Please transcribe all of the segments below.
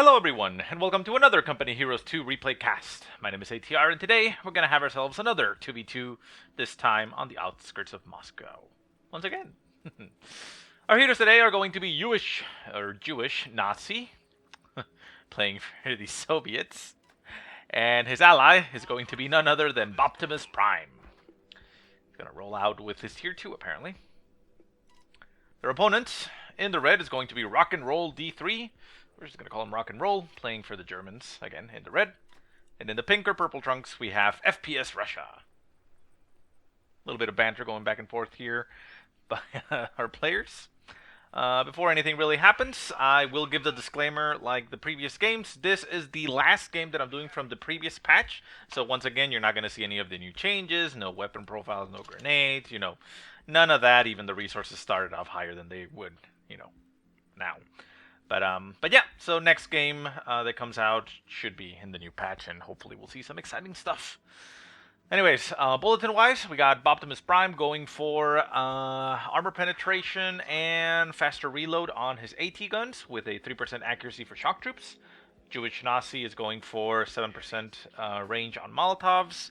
Hello everyone, and welcome to another Company Heroes 2 replay cast. My name is ATR, and today we're going to have ourselves another 2v2, this time on the outskirts of Moscow. Once again. Our heroes today are going to be Jewish Nazi, playing for the Soviets, and his ally is going to be none other than Bobtimus Prime. He's going to roll out with his tier 2, apparently. Their opponent in the red is going to be Rock and Roll D3. We're just going to call him Rock and Roll, playing for the Germans, again, in the red. And in the pink or purple trunks, we have FPS Russia. A little bit of banter going back and forth here by our players. Before anything really happens, I will give the disclaimer like the previous games. This is the last game that I'm doing from the previous patch. So once again, you're not going to see any of the new changes. No weapon profiles, no grenades, none of that. Even the resources started off higher than they would, now. But yeah, so next game that comes out should be in the new patch, and hopefully we'll see some exciting stuff. Anyways, bulletin-wise, we got Bobtimus Prime going for armor penetration and faster reload on his AT guns with a 3% accuracy for shock troops. Jewish Nazi is going for 7% range on Molotovs,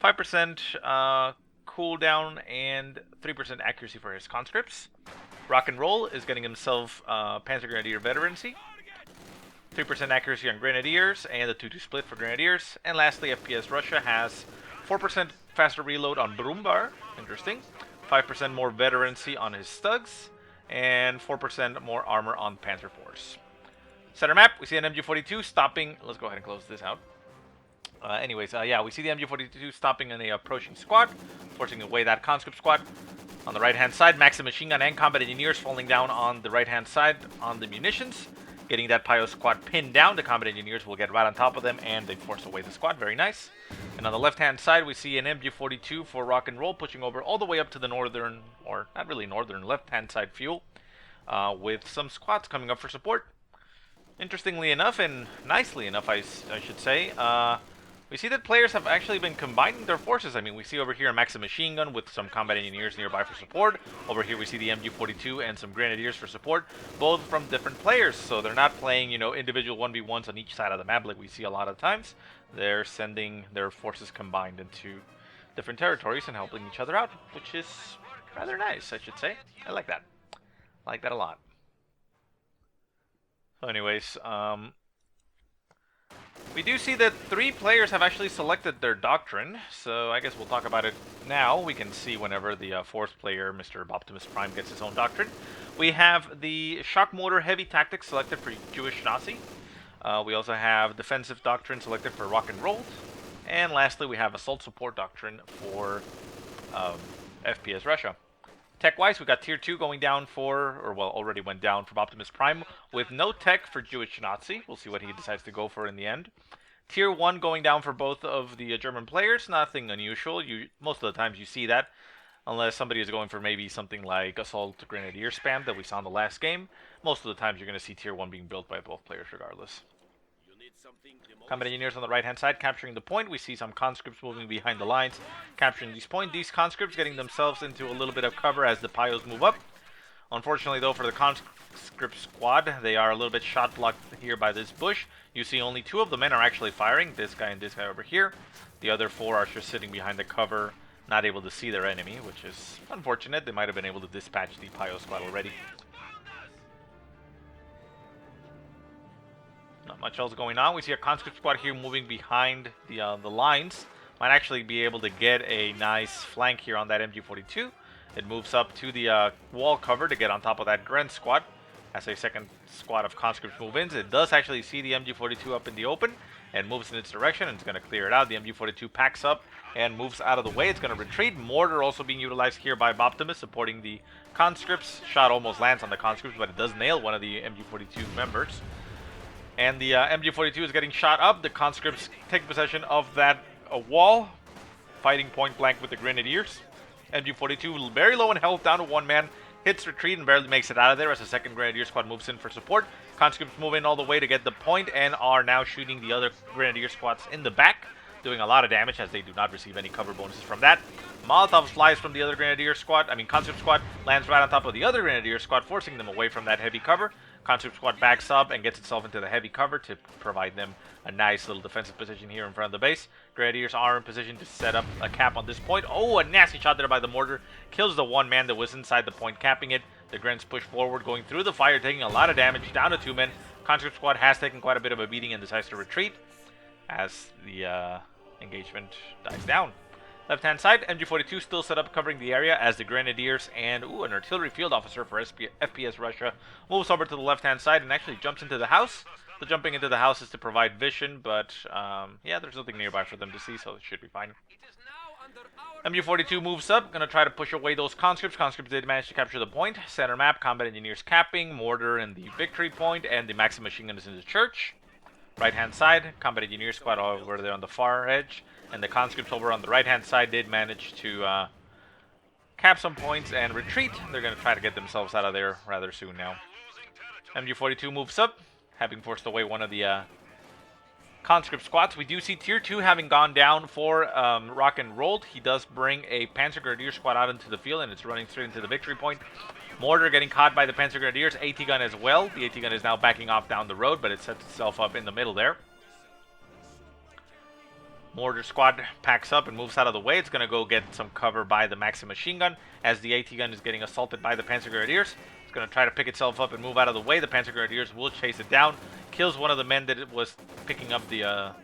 5% cooldown, and 3% accuracy for his conscripts. Rock and Roll is getting himself Panzer Grenadier veterancy, 3% accuracy on Grenadiers, and a 2-2 split for Grenadiers. And lastly, FPS Russia has 4% faster reload on Brumbar, interesting, 5% more veterancy on his Stugs, and 4% more armor on Panzer Force. Center map, we see an MG42 stopping. Let's go ahead and close this out. Yeah, we see the MG42 stopping an approaching squad, forcing away that conscript squad. On the right-hand side, Maxim machine gun and combat engineers falling down on the right-hand side on the munitions, getting that Pio squad pinned down. The combat engineers will get right on top of them, and they force away the squad. Very nice. And on the left-hand side, we see an MG42 for Rock and Roll, pushing over all the way up to the northern, or not really northern, left-hand side fuel, with some squads coming up for support. Interestingly enough, and nicely enough, I should say, we see that players have actually been combining their forces. I mean, we see over here a Maxim machine gun with some combat engineers nearby for support. Over here we see the MG42 and some grenadiers for support, both from different players. So they're not playing, individual 1v1s on each side of the map like we see a lot of times. They're sending their forces combined into different territories and helping each other out, which is rather nice, I should say. I like that. I like that a lot. So anyways, we do see that 3 players have actually selected their Doctrine, so I guess we'll talk about it now. We can see whenever the 4th player, Mr. Bobtimus Prime, gets his own Doctrine. We have the Shock Motor Heavy Tactics selected for Jewish Nazi. We also have Defensive Doctrine selected for Rock and Roll. And lastly, we have Assault Support Doctrine for FPS Russia. Tech-wise, we got Tier 2 going down for, already went down for Bobtimus Prime, with no tech for Jewish Nazi. We'll see what he decides to go for in the end. Tier 1 going down for both of the German players. Nothing unusual. Most of the times you see that, unless somebody is going for maybe something like Assault Grenadier spam that we saw in the last game. Most of the times you're going to see Tier 1 being built by both players regardless. Combat engineers on the right-hand side capturing the point. We see some conscripts moving behind the lines, capturing these points. These conscripts getting themselves into a little bit of cover as the Pios move up. Unfortunately, though, for the conscript squad, they are a little bit shot blocked here by this bush. You see only 2 of the men are actually firing, this guy and this guy over here. The other 4 are just sitting behind the cover, not able to see their enemy, which is unfortunate. They might have been able to dispatch the Pio squad already. Not much else going on. We see a conscript squad here moving behind the lines. Might actually be able to get a nice flank here on that MG42. It moves up to the wall cover to get on top of that Gren squad. As a second squad of conscripts move in, it does actually see the MG42 up in the open and moves in its direction, and it's going to clear it out. The MG42 packs up and moves out of the way. It's going to retreat. Mortar also being utilized here by Bobtimus, supporting the conscripts. Shot almost lands on the conscripts, but it does nail one of the MG42 members. And the MG42 is getting shot up. The conscripts take possession of that wall, fighting point blank with the grenadiers. MG42 very low in health, down to 1 man, hits retreat and barely makes it out of there as the second grenadier squad moves in for support. Conscripts move in all the way to get the point and are now shooting the other grenadier squads in the back, doing a lot of damage as they do not receive any cover bonuses from that. Molotov flies from the other conscript squad, lands right on top of the other grenadier squad, forcing them away from that heavy cover. Conscript Squad backs up and gets itself into the heavy cover to provide them a nice little defensive position here in front of the base. Grenadiers are in position to set up a cap on this point. Oh, a nasty shot there by the mortar. Kills the one man that was inside the point, capping it. The Grens push forward, going through the fire, taking a lot of damage, down to 2 men. Conscript Squad has taken quite a bit of a beating and decides to retreat as the engagement dies down. Left-hand side, MG42 still set up covering the area as the Grenadiers and an artillery field officer for FPS Russia moves over to the left-hand side and actually jumps into the house. The jumping into the house is to provide vision, but yeah, there's nothing nearby for them to see, so it should be fine. MG42 moves up, gonna try to push away those conscripts. Conscripts did manage to capture the point. Center map, combat engineers capping, mortar in the victory point, and the maximum machine gun is in the church. Right-hand side, combat engineer squad over there on the far edge, and the conscripts over on the right-hand side did manage to cap some points and retreat. They're going to try to get themselves out of there rather soon now. MG42 moves up, having forced away one of the conscript squads. We do see Tier 2 having gone down for Rock and Rolled. He does bring a Panzer Grenadier squad out into the field, and it's running straight into the victory point. Mortar getting caught by the Panzer Grenadiers. AT gun as well. The AT gun is now backing off down the road, but it sets itself up in the middle there. Mortar squad packs up and moves out of the way. It's going to go get some cover by the Maxim machine gun as the AT gun is getting assaulted by the Panzer Grenadiers. It's going to try to pick itself up and move out of the way. The Panzer Grenadiers will chase it down. Kills one of the men that it was picking up the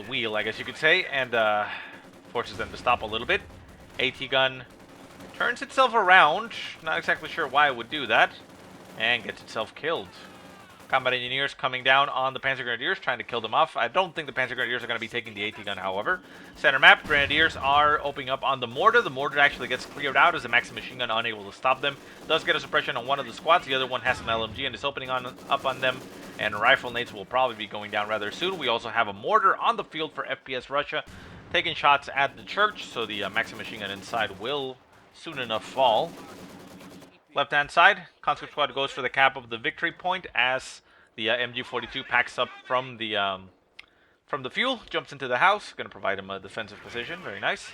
wheel, I guess you could say, and forces them to stop a little bit. AT gun turns itself around. Not exactly sure why it would do that. And gets itself killed. Combat engineers coming down on the Panzer Grenadiers, trying to kill them off. I don't think the Panzer Grenadiers are going to be taking the AT gun, however. Center map, Grenadiers are opening up on the mortar. The mortar actually gets cleared out as the Maxim machine gun unable to stop them. Does get a suppression on one of the squads. The other one has an LMG and is opening up on them. And rifle nades will probably be going down rather soon. We also have a mortar on the field for FPS Russia, taking shots at the church. So the Maxim machine gun inside will soon enough fall. Left-hand side, conscript squad goes for the cap of the victory point as the MG42 packs up from the fuel, jumps into the house, going to provide him a defensive position. Very nice.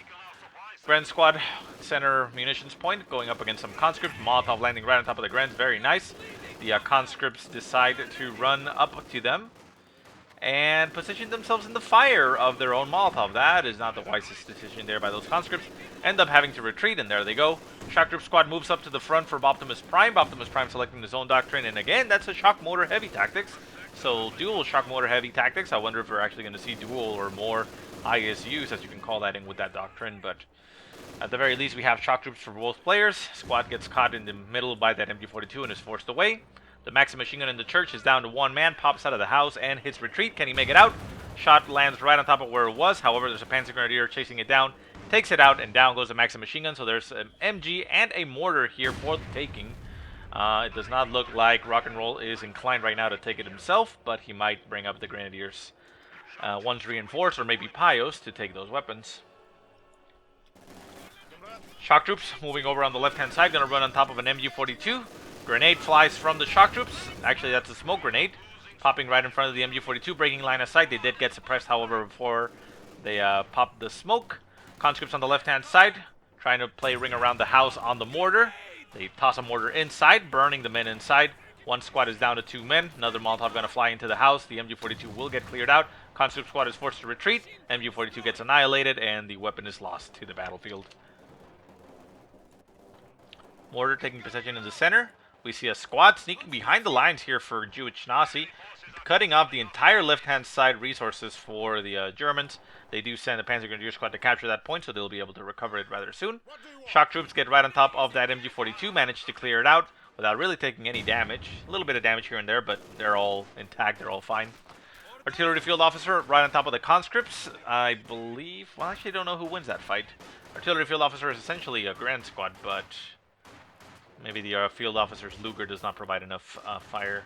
Gren squad, center munitions point, going up against some conscripts. Molotov landing right on top of the Grens. Very nice. The conscripts decide to run up to them and position themselves in the fire of their own Molotov. That is not the wisest decision there by those conscripts. End up having to retreat, and there they go. Shock Troop Squad moves up to the front for Bobtimus Prime. Bobtimus Prime selecting his own Doctrine, and again, that's a shock motor heavy tactics. So dual shock motor heavy tactics. I wonder if we're actually going to see dual or more ISUs, as you can call that in with that Doctrine, but at the very least, we have shock troops for both players. Squad gets caught in the middle by that MG42 and is forced away. The Maxim machine gun in the church is down to one man, pops out of the house and hits retreat. Can he make it out? Shot lands right on top of where it was. However, there's a Panzer Grenadier chasing it down. Takes it out, and down goes the Maxim machine gun. So there's an MG and a mortar here for the taking. It does not look like Rock and Roll is inclined right now to take it himself, but he might bring up the Grenadiers. One's reinforced, or maybe Pios, to take those weapons. Shock troops moving over on the left-hand side, going to run on top of an MG42. Grenade flies from the shock troops. Actually, that's a smoke grenade. Popping right in front of the MG42, breaking line of sight. They did get suppressed, however, before they popped the smoke. Conscripts on the left-hand side, trying to play ring around the house on the mortar. They toss a mortar inside, burning the men inside. One squad is down to 2 men. Another Molotov going to fly into the house. The MG42 will get cleared out. Conscript squad is forced to retreat. MG42 gets annihilated, and the weapon is lost to the battlefield. Mortar taking possession in the center. We see a squad sneaking behind the lines here for Jewish Nazi, cutting off the entire left-hand side resources for the Germans. They do send the Panzer Grenadier squad to capture that point, so they'll be able to recover it rather soon. Shock troops get right on top of that MG42, manage to clear it out without really taking any damage. A little bit of damage here and there, but they're all intact, they're all fine. Artillery field officer right on top of the conscripts. I believe, well, actually I don't know who wins that fight. Artillery field officer is essentially a Grand Squad, but maybe the field officer's Luger does not provide enough fire.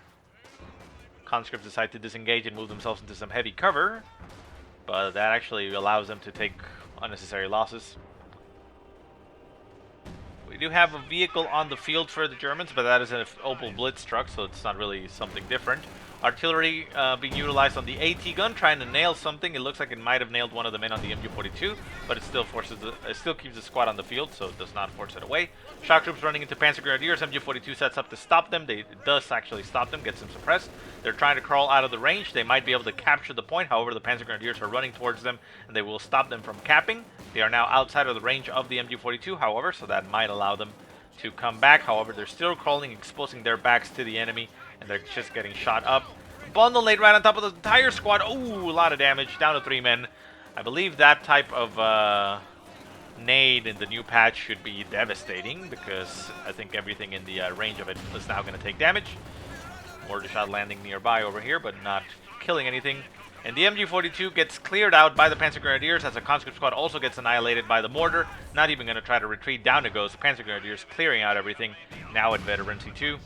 Conscripts decide to disengage and move themselves into some heavy cover, but that actually allows them to take unnecessary losses. We do have a vehicle on the field for the Germans, but that is an Opel Blitz truck, so it's not really something different. Artillery being utilized on the AT gun, trying to nail something. It looks like it might have nailed one of the men on the MG42, but it still keeps the squad on the field, so it does not force it away. Shock troops running into Panzer Grenadiers. MG42 sets up to stop them. It does actually stop them, gets them suppressed. They're trying to crawl out of the range. They might be able to capture the point. However, the Panzer Grenadiers are running towards them, and they will stop them from capping. They are now outside of the range of the MG42, however, so that might allow them to come back. However, they're still crawling, exposing their backs to the enemy, and they're just getting shot up. Bundle laid right on top of the entire squad. Ooh, a lot of damage, down to 3 men. I believe that type of nade in the new patch should be devastating, because I think everything in the range of it is now going to take damage. Mortar shot landing nearby over here, but not killing anything. And the MG42 gets cleared out by the Panzer Grenadiers, as the conscript squad also gets annihilated by the mortar. Not even going to try to retreat. Down it goes. Panzer Grenadiers clearing out everything, now at veterancy 2.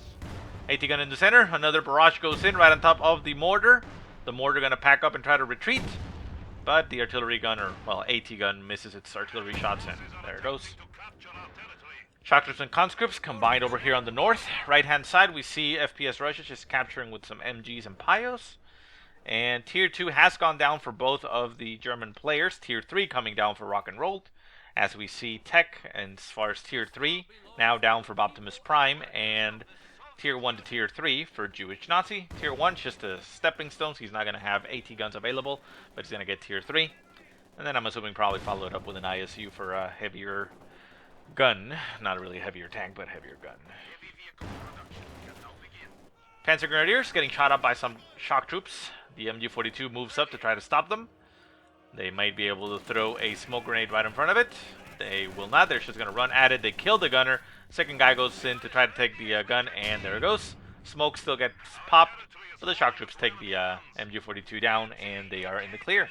AT gun in the center. Another barrage goes in right on top of the mortar. The mortar going to pack up and try to retreat, but the artillery gun, or well, AT gun, misses its artillery shots, and there it goes. Shock troops and conscripts combined over here on the north. Right hand side, we see FPS Russia just capturing with some MGs and Pios. And Tier 2 has gone down for both of the German players. Tier 3 coming down for Rock and Roll. As we see Tech, and as far as Tier 3, now down for Bobtimus Prime. And Tier 1 to Tier 3 for Jewish Nazi. Tier 1 just a stepping stone, so he's not going to have AT guns available, but he's going to get Tier 3. And then I'm assuming probably followed up with an ISU for a heavier gun. Not really a heavier tank, but heavier gun. Panzer Grenadiers getting shot up by some shock troops. The MG42 moves up to try to stop them. They might be able to throw a smoke grenade right in front of it. They will not. They're just going to run at it. They kill the gunner. Second guy goes in to try to take the gun, and there it goes. Smoke still gets popped, but the shock troops take the MG42 down, and they are in the clear.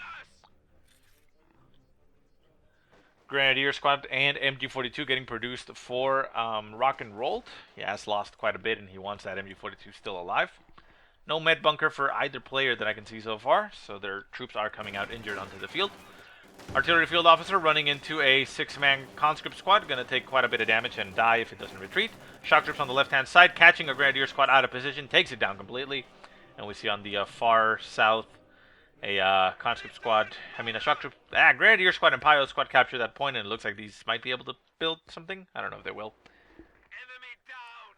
Grenadier squad and MG42 getting produced for Rock and Roll. He has lost quite a bit, and he wants that MG42 still alive. No med bunker for either player that I can see so far, so their troops are coming out injured onto the field. Artillery field officer running into a 6-man conscript squad, going to take quite a bit of damage and die if it doesn't retreat. Shock troops on the left-hand side, catching a grenadier squad out of position, takes it down completely. And we see on the far south a conscript squad, a shock troop, grenadier squad and Pio squad capture that point, and it looks like these might be able to build something. I don't know if they will.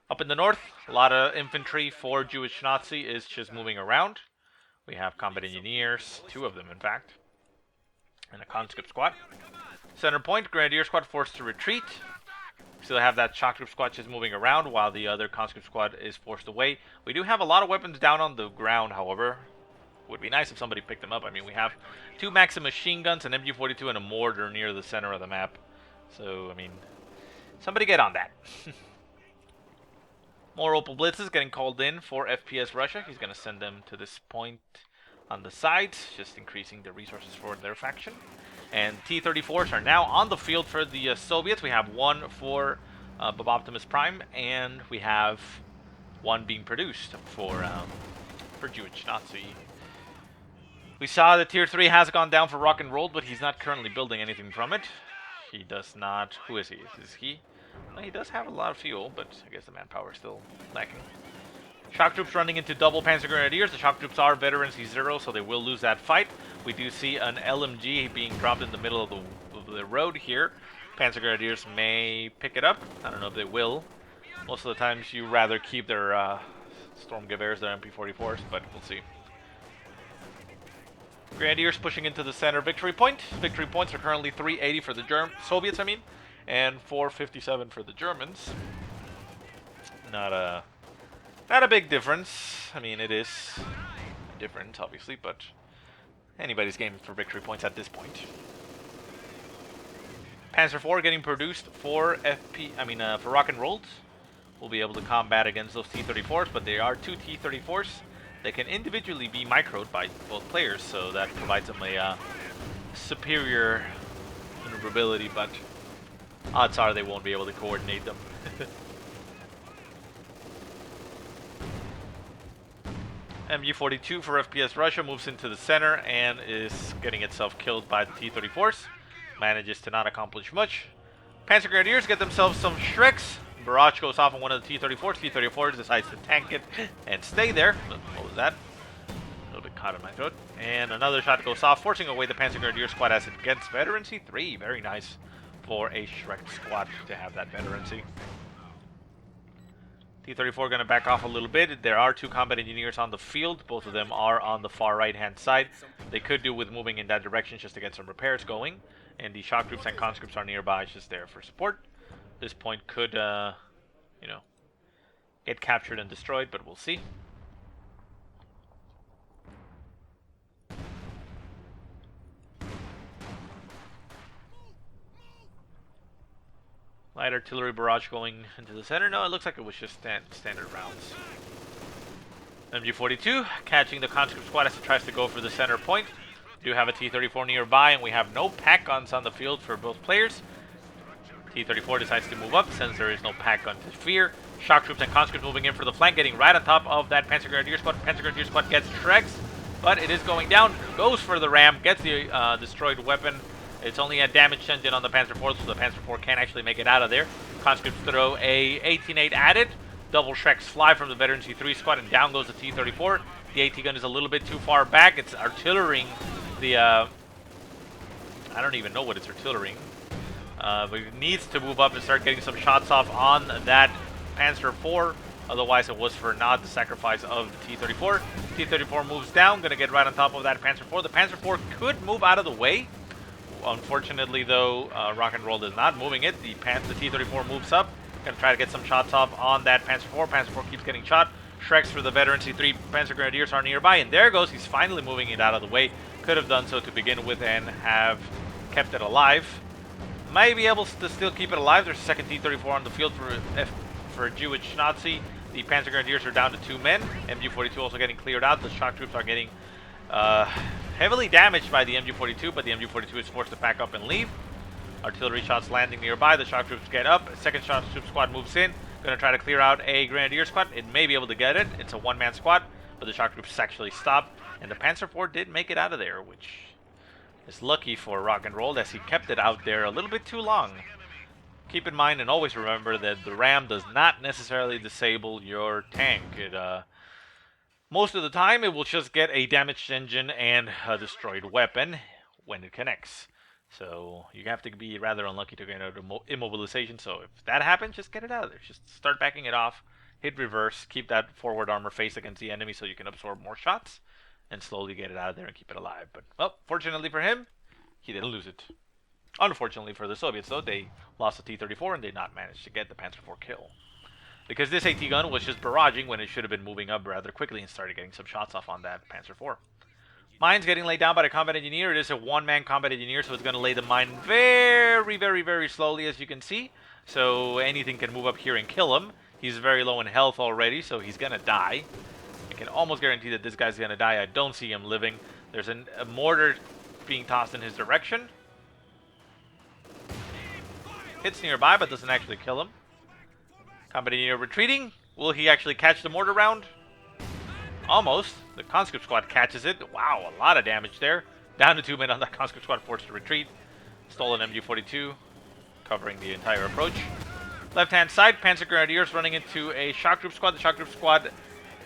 Up in the north, a lot of infantry for Jewish Nazi is just moving around. We have combat engineers, 2 of them in fact, and a conscript squad. Center point, grenadier squad forced to retreat. Still have that shock troop squad just moving around while the other conscript squad is forced away. We do have a lot of weapons down on the ground, however. Would be nice if somebody picked them up. We have 2 Maxim machine guns, an MG42, and a mortar near the center of the map. So, somebody get on that. More Opel Blitzes getting called in for FPS Russia. He's going to send them to this point on the sides, just increasing the resources for their faction. And T-34s are now on the field for the Soviets. We have 1 for Bobtimus Prime, and we have 1 being produced for Jewish Nazi. We saw that Tier 3 has gone down for Rock and Roll, but he's not currently building anything from it. He does not. Who is he? Is he? Well, he does have a lot of fuel, but I guess the manpower is still lacking. Shock troops running into double Panzer Grenadiers. The shock troops are veterancy 0, so they will lose that fight. We do see an LMG being dropped in the middle of the road here. Panzer Grenadiers may pick it up. I don't know if they will. Most of the times you rather keep their Stormgewehrs, their MP44s, but we'll see. Grenadiers pushing into the center victory point. Victory points are currently 380 for the Soviets, and 457 for the Germans. Not a big difference. It is a difference, obviously, but anybody's game for victory points at this point. Panzer IV getting produced for for Rock and Roll. We'll be able to combat against those T-34s, but they are 2 T-34s. They can individually be microed by both players, so that provides them a superior maneuverability, but odds are they won't be able to coordinate them. MG42 for FPS Russia moves into the center and is getting itself killed by the T-34s. Manages to not accomplish much. Panzer Grenadiers get themselves some Shreks. Barrage goes off on one of the T-34s. T-34 decides to tank it and stay there. What was that? A little bit caught in my throat. And another shot goes off, forcing away the Panzer Grenadier squad as it gets veterancy 3. Very nice for a Shrek squad to have that veterancy. T-34 going to back off a little bit. There are 2 combat engineers on the field. Both of them are on the far right-hand side. They could do with moving in that direction just to get some repairs going. And the shock troops and conscripts are nearby, just there for support. This point could, you know, get captured and destroyed, but we'll see. Light artillery barrage going into the center. No, it looks like it was just standard rounds. MG42 catching the conscript squad as it tries to go for the center point. We do have a T-34 nearby, and we have no pack guns on the field for both players. T-34 decides to move up since there is no pack gun to fear. Shock troops and conscripts moving in for the flank, getting right on top of that Panzer Grenadier squad. Panzer Grenadier squad gets Shreks, but it is going down. Goes for the ram, gets the destroyed weapon. It's only a damaged engine on the Panzer IV, so the Panzer IV can't actually make it out of there. Conscripts throw a 18-8 at it. Double Shreks fly from the Veterans T3 squad, and down goes the T-34. The AT gun is a little bit too far back. It's artillerying the... I don't even know what it's artillerying. But it needs to move up and start getting some shots off on that Panzer IV. Otherwise, it was for naught the sacrifice of the T-34. T-34 moves down, going to get right on top of that Panzer IV. The Panzer IV could move out of the way. Unfortunately, though, Rock and Roll is not moving it. The T-34 moves up. Going to try to get some shots off on that Panzer IV. Panzer IV keeps getting shot. Shreks for the veteran C3 Panzer Grenadiers are nearby. And there goes. He's finally moving it out of the way. Could have done so to begin with and have kept it alive. Might be able to still keep it alive. There's a second T-34 on the field for Jewish Nazi. The Panzer Grenadiers are down to 2 men. MG42 also getting cleared out. The shock troops are getting heavily damaged by the MG42, but the MG42 is forced to pack up and leave. Artillery shots landing nearby. The shock troops get up. A second shock troop squad moves in. Going to try to clear out a Grenadier squad. It may be able to get it. It's a one-man squad, but the shock troops actually stop. And the Panzer IV did make it out of there, which is lucky for Rock and Roll as he kept it out there a little bit too long. Keep in mind and always remember that the ram does not necessarily disable your tank. Most of the time, it will just get a damaged engine and a destroyed weapon when it connects. So you have to be rather unlucky to get out of immobilization. So if that happens, just get it out of there. Just start backing it off, hit reverse, keep that forward armor face against the enemy so you can absorb more shots, and slowly get it out of there and keep it alive. But, well, fortunately for him, he didn't lose it. Unfortunately for the Soviets, though, they lost the T-34 and did not manage to get the Panzer IV kill. Because this AT gun was just barraging when it should have been moving up rather quickly and started getting some shots off on that Panzer IV. Mine's getting laid down by the combat engineer. It is a one-man combat engineer, so it's going to lay the mine very, very, very slowly, as you can see. So anything can move up here and kill him. He's very low in health already, so he's going to die. I can almost guarantee that this guy's going to die. I don't see him living. There's a mortar being tossed in his direction. Hits nearby, but doesn't actually kill him. Combat engineer retreating. Will he actually catch the mortar round? Almost. The conscript squad catches it. Wow, a lot of damage there. Down to 2 men on that conscript squad, forced to retreat. Stolen MG42, covering the entire approach. Left-hand side, Panzer Grenadiers running into a shock troop squad. The shock troop squad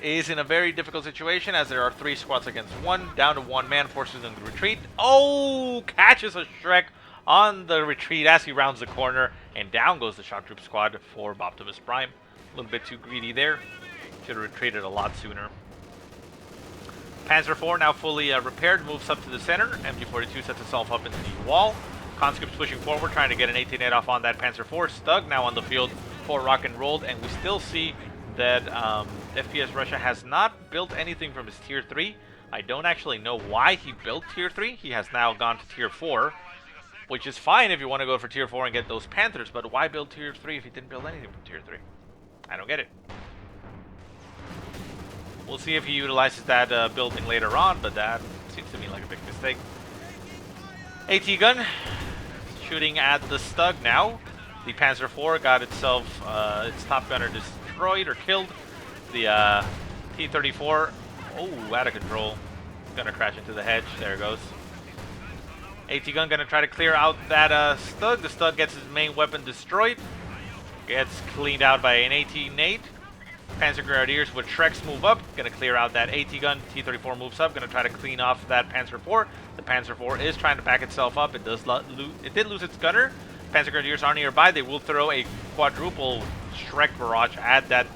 is in a very difficult situation as there are 3 squads against 1. Down to 1 man, forces them to retreat. Oh, catches a Shrek on the retreat as he rounds the corner. And down goes the shock troop squad for Bobtimus Prime. A little bit too greedy there. Should have retreated a lot sooner. Panzer IV now fully repaired, moves up to the center. MG42 sets itself up into the wall. Conscripts pushing forward, trying to get an 18-8 off on that Panzer IV. Stug now on the field for Rock and Rolled, and we still see that FPS Russia has not built anything from his Tier 3. I don't actually know why he built Tier 3. He has now gone to Tier 4, which is fine if you want to go for Tier 4 and get those Panthers, but why build Tier 3 if he didn't build anything from Tier 3? I don't get it. We'll see if he utilizes that building later on, but that seems to me like a big mistake. AT gun shooting at the Stug now. The Panzer IV got itself its top gunner destroyed or killed. The T-34, oh, out of control. Gonna crash into the hedge. There it goes. AT gun gonna try to clear out that Stug. The Stug gets his main weapon destroyed. Gets cleaned out by an AT nade. Panzer Grenadiers with Shreks move up. Gonna clear out that AT gun. T-34 moves up. Gonna try to clean off that Panzer IV. The Panzer IV is trying to back itself up. It did lose its gunner. Panzer Grenadiers are nearby. They will throw a quadruple Shrek barrage at that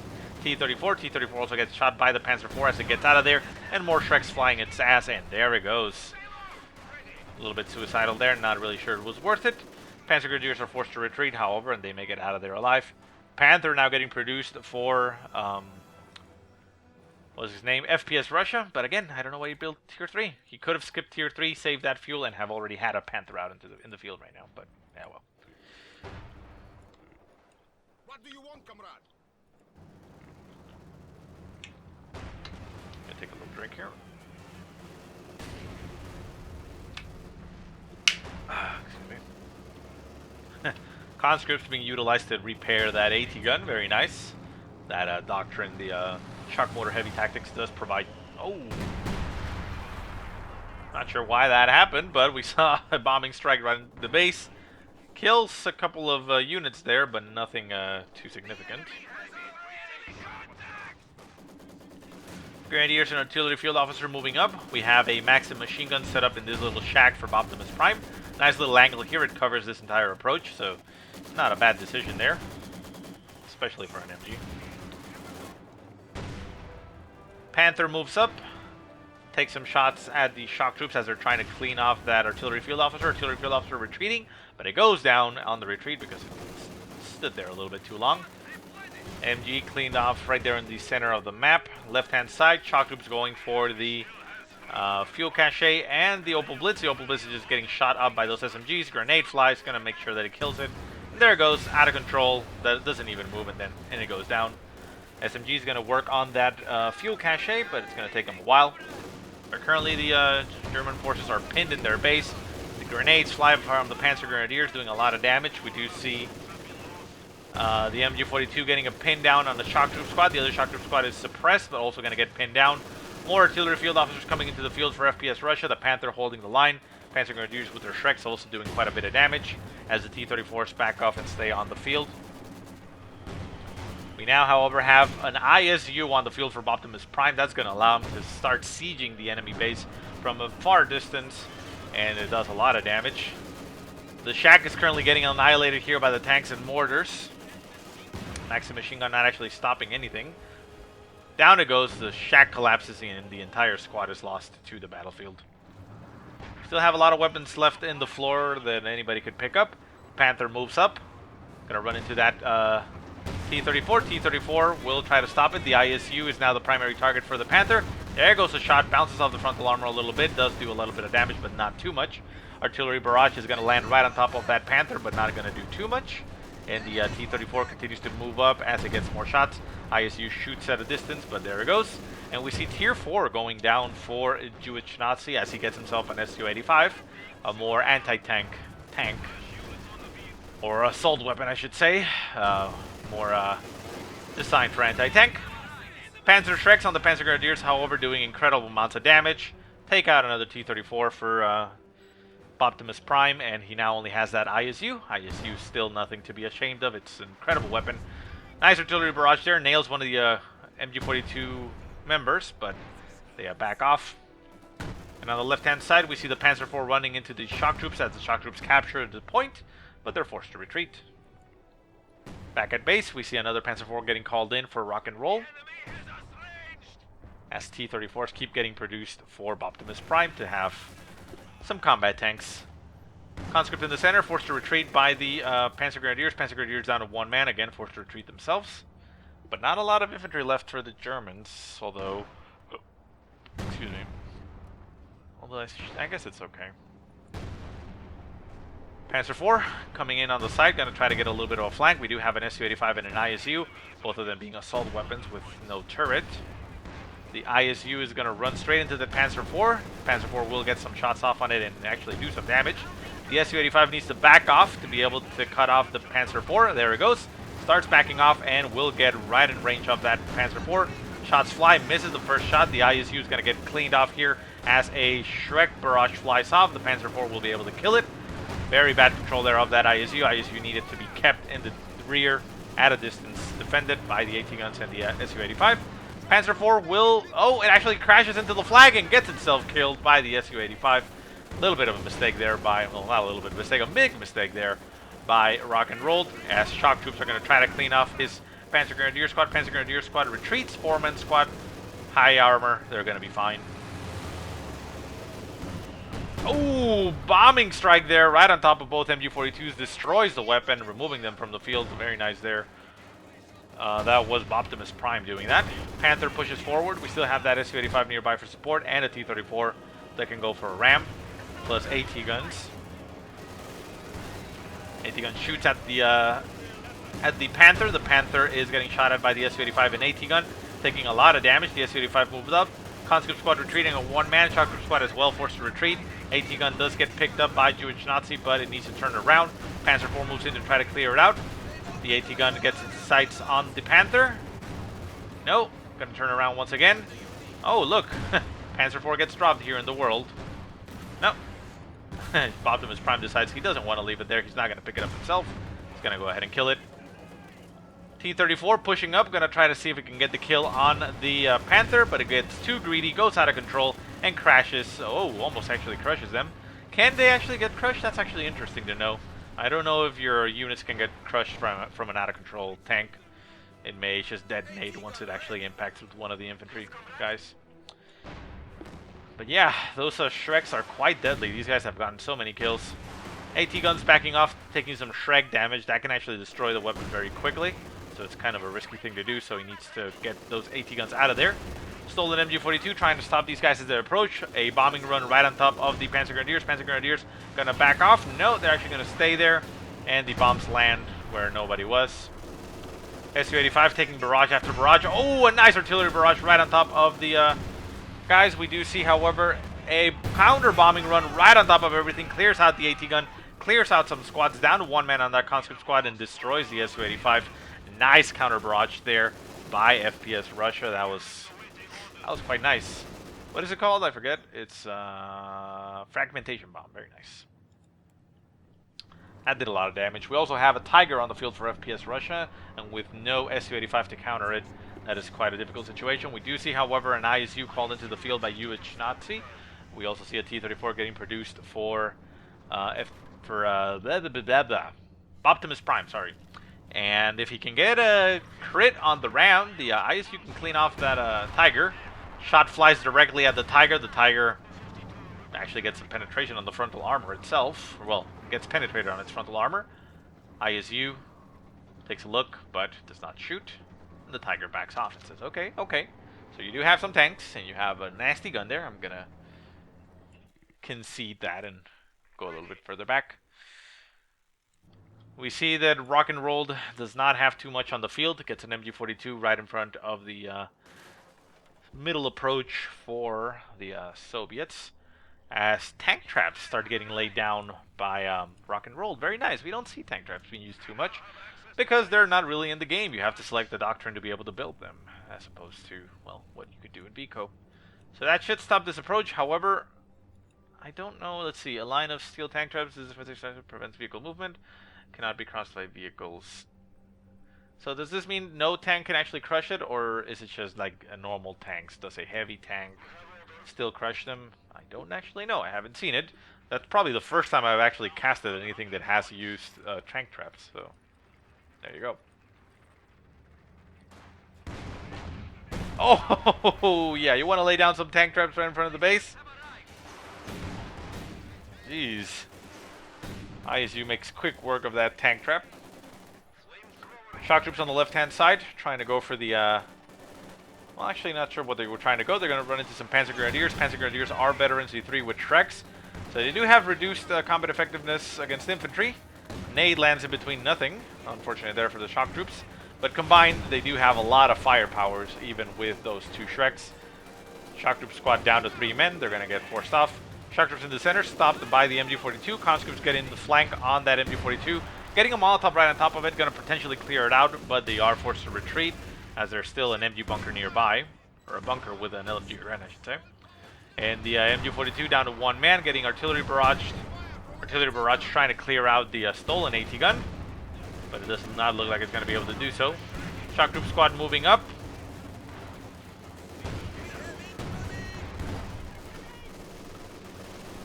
T-34. T-34 also gets shot by the Panzer IV as it gets out of there. And more Shreks flying its ass. And there it goes. A little bit suicidal there. Not really sure it was worth it. Panzer Grenadiers are forced to retreat, however, and they make it out of there alive. Panther now getting produced for, what was his name? FPS Russia. But again, I don't know why he built Tier 3. He could have skipped Tier 3, saved that fuel, and have already had a Panther out in the field right now. But, yeah, well. What do you want, comrade? Gonna take a little drink here. Excuse me. Conscripts being utilized to repair that AT gun. Very nice. That Doctrine, the shock motor heavy tactics does provide... Oh! Not sure why that happened, but we saw a bombing strike right in the base. Kills a couple of units there, but nothing too significant. Grenadiers and artillery field officer moving up. We have a Maxim machine gun set up in this little shack for Bobtimus Prime. Nice little angle here. It covers this entire approach, so not a bad decision there, especially for an MG. Panther moves up, takes some shots at the shock troops as they're trying to clean off that artillery field officer. Artillery field officer retreating, but it goes down on the retreat because it stood there a little bit too long. MG cleaned off right there in the center of the map. Left-hand side, shock troops going for the fuel cache and the Opel Blitz. The Opel Blitz is just getting shot up by those SMGs. Grenade flies, gonna make sure that it kills it. And there it goes, out of control. That doesn't even move, and it goes down. SMG is gonna work on that fuel cache, but it's gonna take them a while. But currently, the German forces are pinned in their base. The grenades fly from the Panzer Grenadiers, doing a lot of damage. We do see the MG-42 getting a pin down on the shock troop squad. The other shock troop squad is suppressed, but also going to get pinned down. More artillery field officers coming into the field for FPS Russia. The Panther holding the line. Panzer Grenadiers with their Shreks also doing quite a bit of damage as the T-34s back off and stay on the field. We now, however, have an ISU on the field for Bobtimus Prime. That's going to allow him to start sieging the enemy base from a far distance, and it does a lot of damage. The shack is currently getting annihilated here by the tanks and mortars. Maxim machine gun not actually stopping anything. Down it goes, the shack collapses and the entire squad is lost to the battlefield. Still have a lot of weapons left in the floor that anybody could pick up. Panther moves up. Gonna run into that T-34. T-34 will try to stop it. The ISU is now the primary target for the Panther. There goes a shot, bounces off the frontal armor a little bit, does do a little bit of damage, but not too much. Artillery barrage is going to land right on top of that Panther, but not going to do too much. And the T-34 continues to move up as it gets more shots. ISU shoots at a distance, but there it goes. And we see Tier 4 going down for Jewish Nazi as he gets himself an Su-85, a more anti-tank tank, or assault weapon, I should say, more designed for anti-tank. Panzer Shreks on the Panzer Grenadiers, however, doing incredible amounts of damage. Take out another T-34 for Bobtimus Prime, and he now only has that ISU. ISU still nothing to be ashamed of. It's an incredible weapon. Nice artillery barrage there. Nails one of the MG-42 members, but they back off. And on the left-hand side, we see the Panzer IV running into the shock troops as the shock troops capture the point, but they're forced to retreat. Back at base, we see another Panzer IV getting called in for rock and roll, as T-34s keep getting produced for Bobtimus Prime to have some combat tanks. Conscript in the center, forced to retreat by the Panzer Grenadiers. Panzer Grenadiers down to one man, again forced to retreat themselves. But not a lot of infantry left for the Germans, although... excuse me. Although I guess it's okay. Panzer IV coming in on the side, going to try to get a little bit of a flank. We do have an Su-85 and an ISU, both of them being assault weapons with no turret. The ISU is going to run straight into the Panzer IV. Panzer IV will get some shots off on it and actually do some damage. The Su-85 needs to back off to be able to cut off the Panzer IV. There it goes. Starts backing off and will get right in range of that Panzer IV. shots fly, misses the first shot. The ISU is going to get cleaned off here as a Shrek barrage flies off. The Panzer IV will be able to kill it. Very bad control there of that ISU. ISU needed to be kept in the rear at a distance, defended by the AT guns and the Su-85. Panzer IV will... Oh, it actually crashes into the flag and gets itself killed by the Su-85. A little bit of a mistake there by... Well, not a little bit of a mistake, a big mistake there by Rock and Rolled, as shock troops are going to try to clean off his Panzer Grenadier Squad. Panzer Grenadier Squad retreats. 4-man squad, high armor. They're going to be fine. Oh, bombing strike there right on top of both MG-42s. Destroys the weapon, removing them from the field. Very nice there. That was Bobtimus Prime doing that. Panther pushes forward. We still have that Su-85 nearby for support and a T-34 that can go for a ram, plus AT guns. AT gun shoots at the Panther. The Panther is getting shot at by the Su-85 and AT gun, taking a lot of damage. The Su-85 moves up. Conscript squad retreating, a one-man. Shock troop squad is well forced to retreat. AT gun does get picked up by Jewish Nazi, but it needs to turn around. Panzer IV moves in to try to clear it out. The AT gun gets its sights on the Panther. No, gonna turn around once again. Oh, look, Panzer IV gets dropped here in the world. No. Bobtimus Prime decides he doesn't want to leave it there. He's not going to pick it up himself. He's going to go ahead and kill it. T-34 pushing up, going to try to see if it can get the kill on the Panther, but it gets too greedy, goes out of control, and crashes. Oh, almost actually crushes them. Can they actually get crushed? That's actually interesting to know. I don't know if your units can get crushed from an out-of-control tank. It may just detonate once it actually impacts with one of the infantry guys. But yeah, those Shreks are quite deadly. These guys have gotten so many kills. AT guns backing off, taking some Shrek damage. That can actually destroy the weapon very quickly. So it's kind of a risky thing to do, so he needs to get those AT guns out of there. Stolen MG-42 trying to stop these guys as they approach. A bombing run right on top of the Panzer Grenadiers. Panzer Grenadiers gonna back off. No, they're actually gonna stay there. And the bombs land where nobody was. Su-85 taking barrage after barrage. Oh, a nice artillery barrage right on top of the guys. We do see, however, a counter bombing run right on top of everything. Clears out the AT gun. Clears out some squads. Down to one man on that conscript squad and destroys the Su-85. Nice counter barrage there by FPS Russia. That was quite nice. What is it called? I forget. It's fragmentation bomb. Very nice. That did a lot of damage. We also have a Tiger on the field for FPS Russia, and with no Su-85 to counter it, that is quite a difficult situation. We do see, however, an ISU called into the field by UH Nazi. We also see a T-34 getting produced for Bobtimus Prime. Sorry. And if he can get a crit on the ram, the ISU can clean off that Tiger. Shot flies directly at the Tiger. The Tiger actually gets some penetration on the frontal armor itself. Well, gets penetrated on its frontal armor. ISU takes a look, but does not shoot. And the Tiger backs off and says, okay, okay. So you do have some tanks, and you have a nasty gun there. I'm going to concede that and go a little bit further back. We see that Rock and Rolled does not have too much on the field. It gets an MG-42 right in front of the middle approach for the Soviets, as tank traps start getting laid down by Rock and Rolled. Very nice. We don't see tank traps being used too much because they're not really in the game. You have to select the Doctrine to be able to build them, as opposed to, well, what you could do in BCO. So that should stop this approach. However, I don't know. Let's see. A line of steel tank traps prevents vehicle movement. Cannot be crossed by vehicles. So does this mean no tank can actually crush it, or is it just like a normal tanks? Does a heavy tank still crush them? I don't actually know. I haven't seen it. That's probably the first time I've actually casted anything that has used tank traps. So there you go. Oh, yeah. You want to lay down some tank traps right in front of the base? Jeez. ISU makes quick work of that tank trap. Shock troops on the left-hand side, trying to go for the, well, actually not sure what they were trying to go. They're going to run into some Panzer Grenadiers. Panzer Grenadiers are better in C3 with Shreks. So they do have reduced combat effectiveness against infantry. Nade lands in between nothing, unfortunately there for the shock troops. But combined, they do have a lot of firepowers, even with those two Shreks. Shock troop squad down to 3 men. They're going to get forced off. Shock troops in the center, stopped by the MG-42. Conscripts get in the flank on that MG-42. Getting a Molotov right on top of it, going to potentially clear it out, but they are forced to retreat, as there's still an MG bunker nearby. or a bunker with an LMG Garand, I should say. And the MG42 down to one man, getting artillery barraged. Artillery barrage trying to clear out the stolen AT gun, but it does not look like it's going to be able to do so. Shock Troop Squad moving up.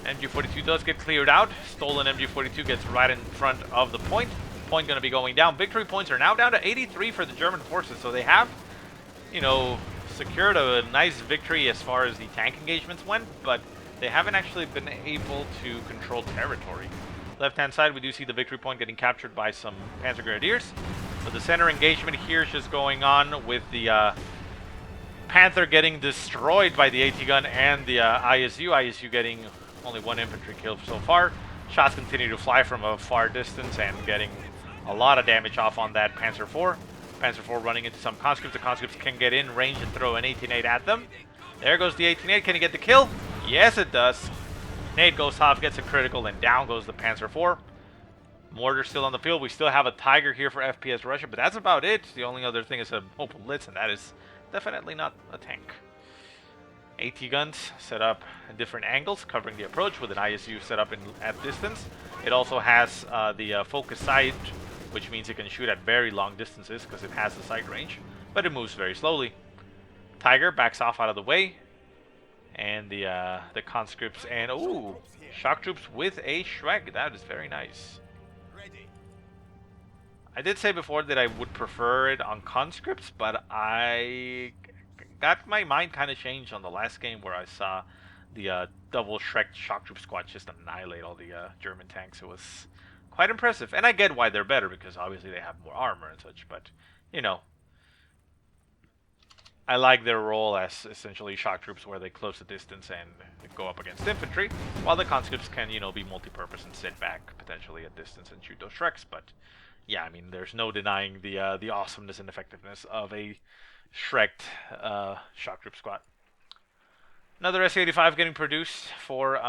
MG42 does get cleared out. Stolen MG42 gets right in front of the point. Point going to be going down. Victory points are now down to 83 for the German forces, so they have, you know, secured a nice victory as far as the tank engagements went, but they haven't actually been able to control territory. Left-hand side, we do see the victory point getting captured by some Panzer Grenadiers, but the center engagement here is just going on with the Panther getting destroyed by the AT gun and the ISU. ISU getting only one infantry kill so far. Shots continue to fly from a far distance and getting a lot of damage off on that Panzer IV. Panzer IV running into some conscripts. The conscripts can get in range and throw an 18-8 at them. There goes the 18-8. Can he get the kill? Yes, it does. Nade goes off, gets a critical, and down goes the Panzer IV. Mortar still on the field. We still have a Tiger here for FPS Russia, but that's about it. The only other thing is a Opel Blitz, and that is definitely not a tank. AT guns set up at different angles, covering the approach with an ISU set up at distance. It also has the focus sight, which means it can shoot at very long distances because it has the sight range, but it moves very slowly. Tiger backs off out of the way, and the conscripts and ooh, shock troops with a Shrek. That is very nice. I did say before that I would prefer it on conscripts, but I got my mind kind of changed on the last game where I saw the double Shrek shock troop squad just annihilate all the German tanks. It was quite impressive, and I get why they're better because obviously they have more armor and such, but you know, I like their role as essentially shock troops where they close the distance and go up against infantry, while the conscripts can, you know, be multi-purpose and sit back potentially at distance and shoot those Shreks. But yeah, I mean, there's no denying the awesomeness and effectiveness of a Shreked shock troop squad. Another S-85 getting produced for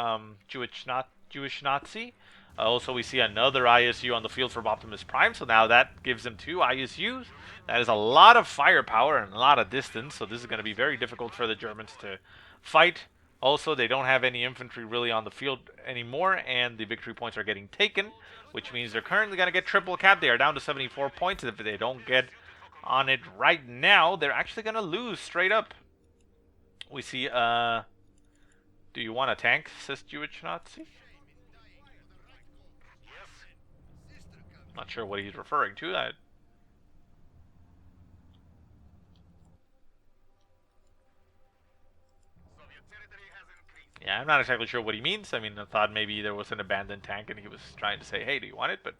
Jewish Nazi. Also, we see another ISU on the field for Bobtimus Prime, so now that gives them two ISUs. That is a lot of firepower and a lot of distance, so this is going to be very difficult for the Germans to fight. Also, they don't have any infantry really on the field anymore, and the victory points are getting taken, which means they're currently going to get triple cap. They are down to 74 points, and if they don't get on it right now, they're actually going to lose straight up. We see, do you want a tank, says Jewish Nazi? Not sure what he's referring to. Yeah, I'm not exactly sure what he means. I mean, I thought maybe there was an abandoned tank and he was trying to say, hey, do you want it? But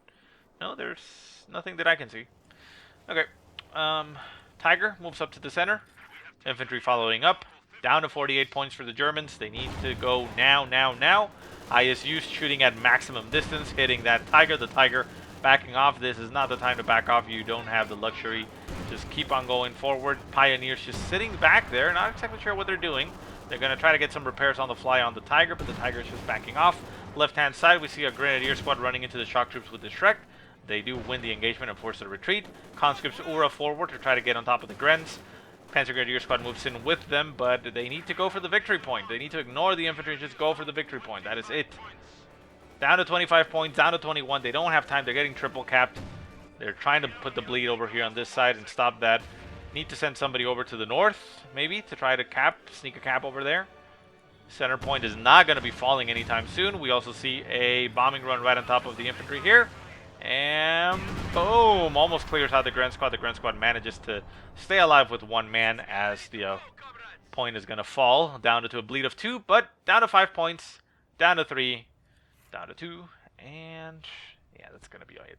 no, there's nothing that I can see. Okay. Tiger moves up to the center. Infantry following up. Down to 48 points for the Germans. They need to go now. ISU's shooting at maximum distance, hitting that Tiger. The Tiger backing off. This is not the time to back off. You don't have the luxury. Just keep on going forward. Pioneers just sitting back there. Not exactly sure what they're doing. They're going to try to get some repairs on the fly on the Tiger, but the Tiger is just backing off. Left-hand side, we see a Grenadier squad running into the shock troops with the Shrek. They do win the engagement and force the retreat. Conscripts Ura forward to try to get on top of the Grens. Panzer Grenadier squad moves in with them, but they need to go for the victory point. They need to ignore the infantry and just go for the victory point. That is it. Down to 25 points, down to 21. They don't have time. They're getting triple capped. They're trying to put the bleed over here on this side and stop that. Need to send somebody over to the north, maybe, to try to sneak a cap over there. Center point is not going to be falling anytime soon. We also see a bombing run right on top of the infantry here. And boom! Almost clears out the Gren squad. The Gren squad manages to stay alive with one man as the point is going to fall down to a bleed of 2, but down to 5 points, down to 3, down to 2, and yeah, that's going to be it.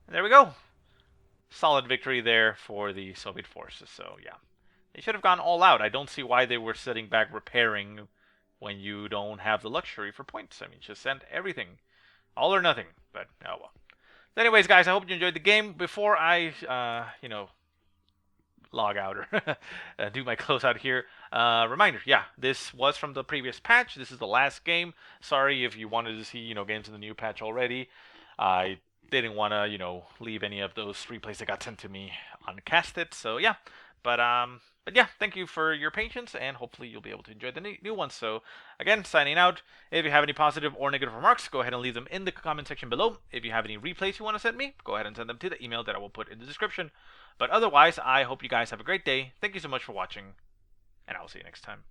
And there we go. Solid victory there for the Soviet forces. So yeah, they should have gone all out. I don't see why they were sitting back repairing when you don't have the luxury for points. I mean, just send everything. All or nothing, but oh well. So anyways, guys, I hope you enjoyed the game. Before I, log out or do my closeout here, reminder, yeah, this was from the previous patch. This is the last game. Sorry if you wanted to see, games in the new patch already. I didn't want to, leave any of those replays that got sent to me uncasted. So yeah, but yeah, thank you for your patience, and hopefully you'll be able to enjoy the new ones. So again, signing out. If you have any positive or negative remarks, go ahead and leave them in the comment section below. If you have any replays you want to send me, go ahead and send them to the email that I will put in the description. But otherwise, I hope you guys have a great day. Thank you so much for watching, and I will see you next time.